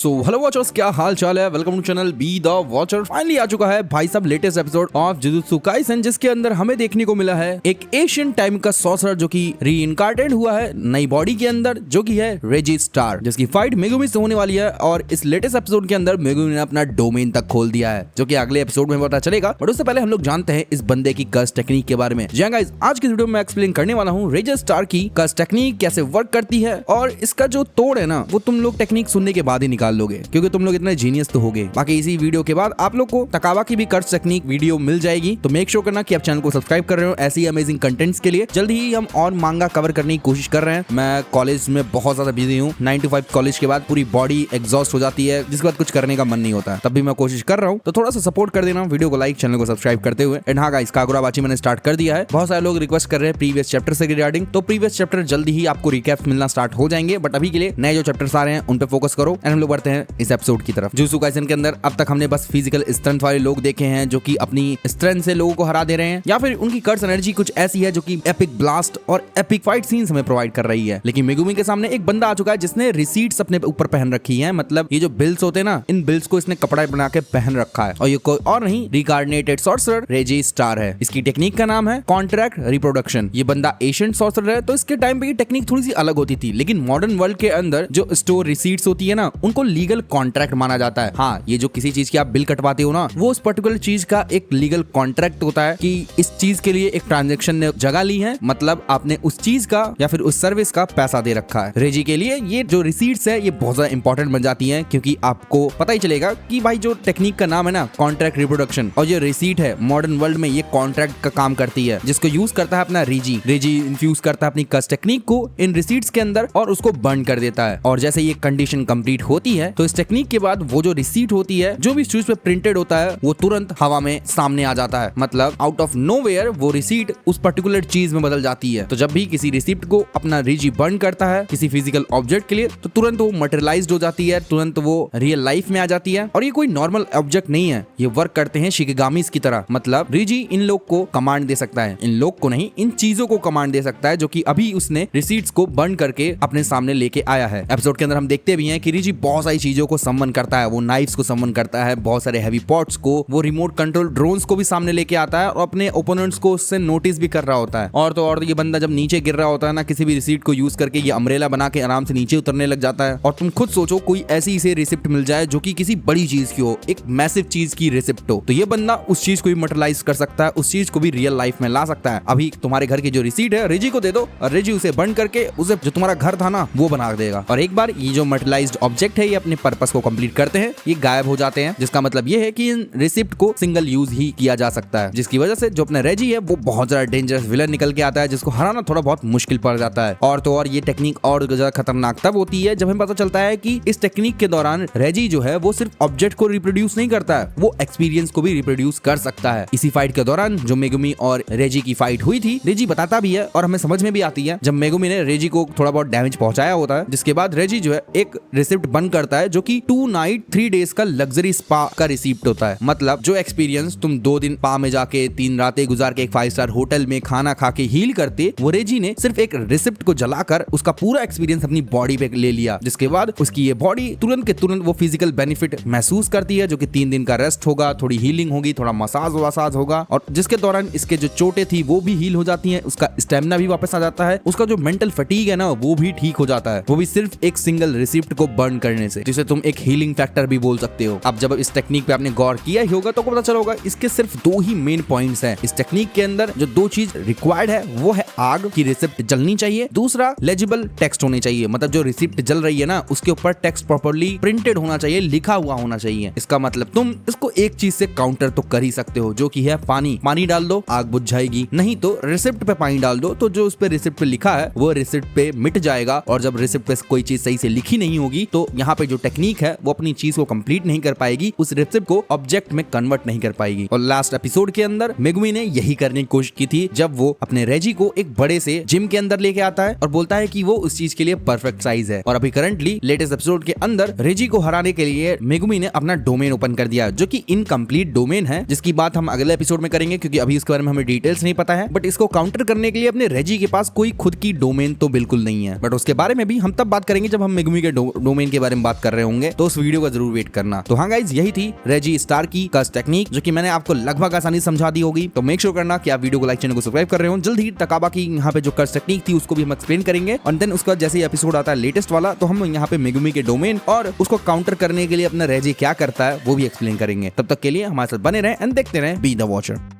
So hello watchers, क्या हाल चाल है। Welcome to channel be the watcher. Finally आ चुका है भाई साहब latest episode of Jujutsu Kaisen, जिसके अंदर हमें देखने को मिला है एक एशियन टाइम का सॉर्सरर जो कि रीइंकार्नेट हुआ है नई बॉडी के अंदर, जो कि है रेजी स्टार, जिसकी फाइट मेगुमी से होने वाली है। और इस लेटेस्ट एपिसोड के अंदर मेगुमी ने अपना डोमेन तक खोल दिया है, जो कि अगले एपिसोड में पता चलेगा। बट उससे पहले हम लोग जानते हैं इस बंदे की कर्स टेक्निक के बारे में। जी गाइस, आज की वीडियो में एक्सप्लेन करने वाला हूँ रेजी स्टार की कर्स टेक्निक कैसे वर्क करती है, और इसका जो तोड़ है ना, वो तुम लोग टेक्निक सुनने के बाद ही निकाल लोगे, क्योंकि तुम लोग इतने जीनियस तो होगे। बाकी इसी वीडियो के बाद आप लोग को तकावा की भी कर्स टेक्निक वीडियो मिल जाएगी, तो मेक श्योर करना कि आप चैनल को सब्सक्राइब कर रहे हो ऐसी अमेजिंग कंटेंट्स के लिए। जल्द ही हम और मांगा कवर करने की कोशिश कर रहे हैं। मैं कॉलेज में बहुत ज्यादा बिजी हूँ। 9 to 5 कॉलेज के बाद पूरी बॉडी एग्जॉस्ट हो जाती है, जिसके बाद कुछ करने का मन नहीं होता है। तब भी मैं कोशिश कर रहा हूँ, तो थोड़ा सा सपोर्ट कर देना, वीडियो को लाइक, चैनल को सब्सक्राइब करते हुए। एंड हाँ गाइस, कागुराबाची मैंने स्टार्ट कर दिया है। बहुत सारे लोग रिक्वेस्ट कर रहे हैं प्रीवियस चैप्टर से रिगार्डिंग, तो प्रीवियस चैप्टर जल्दी ही आपको रिकैप मिलना स्टार्ट हो जाएंगे। बट अभी के लिए नए जो चैप्टर्स आ रहे हैं उन पे फोकस करो। एंड हम लोग बढ़ते हैं इस एपिसोड की तरफ। जुजुत्सु काइसेन के अंदर अब तक हमने बस फिजिकल स्ट्रेंथ वाले लोग देखे हैं, जो कि अपनी स्ट्रेंथ से लोगों को हरा दे रहे हैं, या फिर उनकी कर्स एनर्जी कुछ ऐसी है जो कि एपिक ब्लास्ट और एपिक फाइट सीन्स हमें प्रोवाइड कर रही है। लेकिन मेगुमी के सामने एक बंदा आ चुका है जिसने रिसीट्स अपने ऊपर पहन रखी है। मतलब ये जो बिल्स होते हैं ना, इन बिल्स को इसने कपड़ा बना के पहन रखा है, और ये कोई और नहीं, रिकार्नेटेड सॉर्सरर रेजी स्टार है। इसकी टेक्निक का नाम है कॉन्ट्रैक्ट रिप्रोडक्शन। ये बंदा एशियंट सॉर्सरर है, तो इसके टाइम पे ये टेक्निक थोड़ी सी अलग होती थी। लेकिन मॉडर्न वर्ल्ड के अंदर जो स्टोर रिसीट्स होती है ना, उनको लीगल कॉन्ट्रैक्ट माना जाता है। हाँ, ये जो किसी चीज की आप बिल कटवाते हो ना, वो उस पर्टिकुलर चीज का एक लीगल कॉन्ट्रैक्ट होता है कि इस चीज के लिए एक ट्रांजैक्शन ने जगह ली है, मतलब आपने उस चीज का या फिर उस सर्विस का पैसा दे रखा है। रेजी के लिए ये जो रिसीट्स है ये बहुत ज्यादा इंपॉर्टेंट बन जाती हैं, क्योंकि आपको पता ही चलेगा कि भाई जो टेक्निक का नाम है ना कॉन्ट्रैक्ट रिप्रोडक्शन, और ये रिसीट है मॉडर्न वर्ल्ड में ये कॉन्ट्रैक्ट का काम करती है, जिसको यूज करता है अपना रेजी। रेजी इन्फ्यूज करता है अपनी कर्स टेक्निक को इन रिसीट्स के अंदर और उसको बर्न कर देता है। और जैसे ये कंडीशन कंप्लीट होती है, तो इस टेक्निक के बाद वो जो रिसीट होती है, जो भी शूज पे प्रिंटेड होता है, वो तुरंत हवा में सामने आ जाता है। मतलब आउट ऑफ नोवेयर वो रिसीट उस पर्टिकुलर चीज में बदल जाती है। तो जब भी किसी रिसिप्ट को अपना रेजी बर्न करता है किसी फिजिकल ऑब्जेक्ट के लिए, तो तुरंत वो मटेरियलाइज्ड हो जाती है, तुरंत वो रियल लाइफ में आ जाती है। और ये कोई नॉर्मल ऑब्जेक्ट नहीं है, ये वर्क करते हैं शिकिगामीज की तरह। मतलब रेजी इन लोग को कमांड दे सकता है, इन लोग को नहीं, इन चीजों को कमांड दे सकता है, जो कि अभी उसने रिसीट्स को बर्न करके अपने सामने लेके आया है। एपिसोड के अंदर हम देखते भी हैं कि रेजी बहुत सारी चीजों को समन करता है। वो नाइफ्स को समन करता है, बहुत सारे हैवी पॉट्स को, वो रिमोट कंट्रोल ड्रोन्स को भी सामने लेके आता है, और अपने ओपोनेंट्स को उससे नोटिस भी कर रहा होता है। और तो और ये बंदा जब नीचे गिर रहा होता है ना, किसी भी रिसीट को यूज करके ये अम्ब्रेला बना के आराम से नीचे उतरने लग जाता है। और तुम खुद सोचो कोई ऐसी इसे रिसिप्ट मिल जाए जो कि किसी बड़ी चीज की हो, एक मैसिव चीज की रिसिप्ट हो, तो ये बंदा उस चीज को भी मटेरियलाइज कर सकता है, उस चीज को भी रियल लाइफ में ला सकता है। अभी तुम्हारे घर की जो रिसीट है रेजी को दे दो, और रेजी उसे बर्न करके उसे जो तुम्हारा घर था ना वो बना देगा। और एक बार ये जो मटेरियलाइज्ड ऑब्जेक्ट है ये अपने पर्पस को कंप्लीट करते हैं, ये गायब हो जाते हैं, जिसका मतलब ये है कि इन रिसिप्ट को सिंगल यूज ही किया जा सकता है, जिसकी वजह से जो अपना रेजी है वो बहुत ज्यादा डेंजरस विलन निकल के आता है, जिसको हराना थोड़ा बहुत मुश्किल पड़ जाता है। और तो और ये टेक्निक और ज्यादा खतरनाक तब होती है जब हमें पता चलता है कि इस टेक्निक के दौरान रेजी जो है वो सिर्फ ऑब्जेक्ट को रिप्रोड्यूस नहीं करता है, वो एक्सपीरियंस को भी रिप्रोड्यूस कर सकता है। इसी फाइट के दौरान जो मेगुमी और रेजी की फाइट हुई थी, रेजी बताता भी है और हमें समझ में भी आती है, जब मेगुमी ने रेजी को थोड़ा बहुत डैमेज पहुंचाया होता है, जिसके बाद रेजी जो है एक रिसिप्ट बन करता है, जो कि 2 नाइट 3 डेज का लग्जरी स्पा का रिसिप्ट होता है। मतलब जो एक्सपीरियंस तुम 2 दिन स्पा में जाके 3 रातें गुजार के एक 5 स्टार होटल में खाना खा के हील करते, वो रेजी ने सिर्फ एक रिसिप्ट को जलाकर उसका पूरा एक्सपीरियंस अपनी बॉडी पे ले लिया, जिसके बाद उसकी ये बॉडी तुरंत के तुरंत वो फिजिकल बेनिफिट महसूस करती है, जो कि 3 दिन का रेस्ट होगा, थोड़ी हीलिंग होगी, थोड़ा मसाज होगा, और जिसके दौरान इसके जो चोटें थी वो भी हील हो जाती हैं, उसका स्टेमिना भी वापस आ जाता है, उसका जो मेंटल फटीग है ना वो भी ठीक हो जाता है, वो भी सिर्फ एक सिंगल रिसिप्ट को बर्न करने से, जिसे तुम एक हीलिंग फैक्टर भी बोल सकते हो। अब जब इस टेक्निक पे आपने गौर किया ही होगा तो आपको पता चला होगा इसके सिर्फ 2 ही मेन पॉइंट्स हैं। इस टेक्निक के अंदर जो 2 चीज रिक्वायर्ड है वो है आग की रिसिप्ट जलनी चाहिए, दूसरा लेजिबल टेक्स्ट होनी चाहिए। मतलब जो रिसिप्ट जल रही है ना उसके ऊपर टेक्स्ट प्रॉपर्ली प्रिंटेड होना चाहिए, लिखा हुआ होना चाहिए। इसका मतलब तुम इसको एक चीज से काउंटर तो कर ही सकते हो, जो कि है पानी। पानी डाल दो आग बुझ जाएगी, नहीं तो रिसिप्ट पे पानी डाल दो, तो जो उस पे रिसिप्ट पे लिखा है वो रिसिप्ट पे मिट जाएगा। और जब रिसिप्ट पे कोई चीज सही से लिखी नहीं होगी तो यहाँ पे जो टेक्निक है वो अपनी चीज को कंप्लीट नहीं कर पाएगी, उस रिसिप्ट को ऑब्जेक्ट में कन्वर्ट नहीं कर पाएगी। और लास्ट एपिसोड के अंदर मेगुमी ने यही करने की कोशिश की थी, जब वो अपने रेजी को एक बड़े से जिम के अंदर लेके आता है और बोलता है कि वो उस चीज के लिए परफेक्ट साइज है। और अभी करंटली लेटेस्ट एपिसोड के अंदर रेजी को हराने के लिए मेगुमी ने अपना डोमेन ओपन कर दिया, जो कि इनकम्प्लीट डोमेन है, जिसकी बात हम अगले एपिसोड में करेंगे, क्योंकि अभी इसके बारे में हमें डिटेल्स नहीं पता है। बट इसको काउंटर करने के लिए अपने रेजी के पास कोई खुद की डोमेन तो बिल्कुल नहीं है, बट उसके बारे में भी हम तब बात करेंगे जब हम मेगुमी के डोमेन के बारे में बात कर रहे होंगे, तो उस वीडियो का जरूर वेट करना। तो हाँ गाइज, यही थी रेजी स्टार की कस्ट टेक्निक, जो कि मैंने आपको लगभग आसानी समझा दी होगी। तो मेक श्योर करना कि आप वीडियो को लाइक, चैनल को सब्सक्राइब कर रहे हो। जल्द ही तकाबा की यहाँ पे जो कस्ट टेक्निक थी उसको भी हम एक्सप्लेन करेंगे, और देन उसका जैसे एपिसोड आता है लेटेस्ट वाला, तो हम यहाँ पे मेगुमी के डोमेन और उसको काउंटर करने के लिए अपना रेजी क्या करता है वो भी एक्सप्लेन करेंगे। तब तक के लिए हमारे साथ बने रहे एंड देखते रहे बी द वॉचर।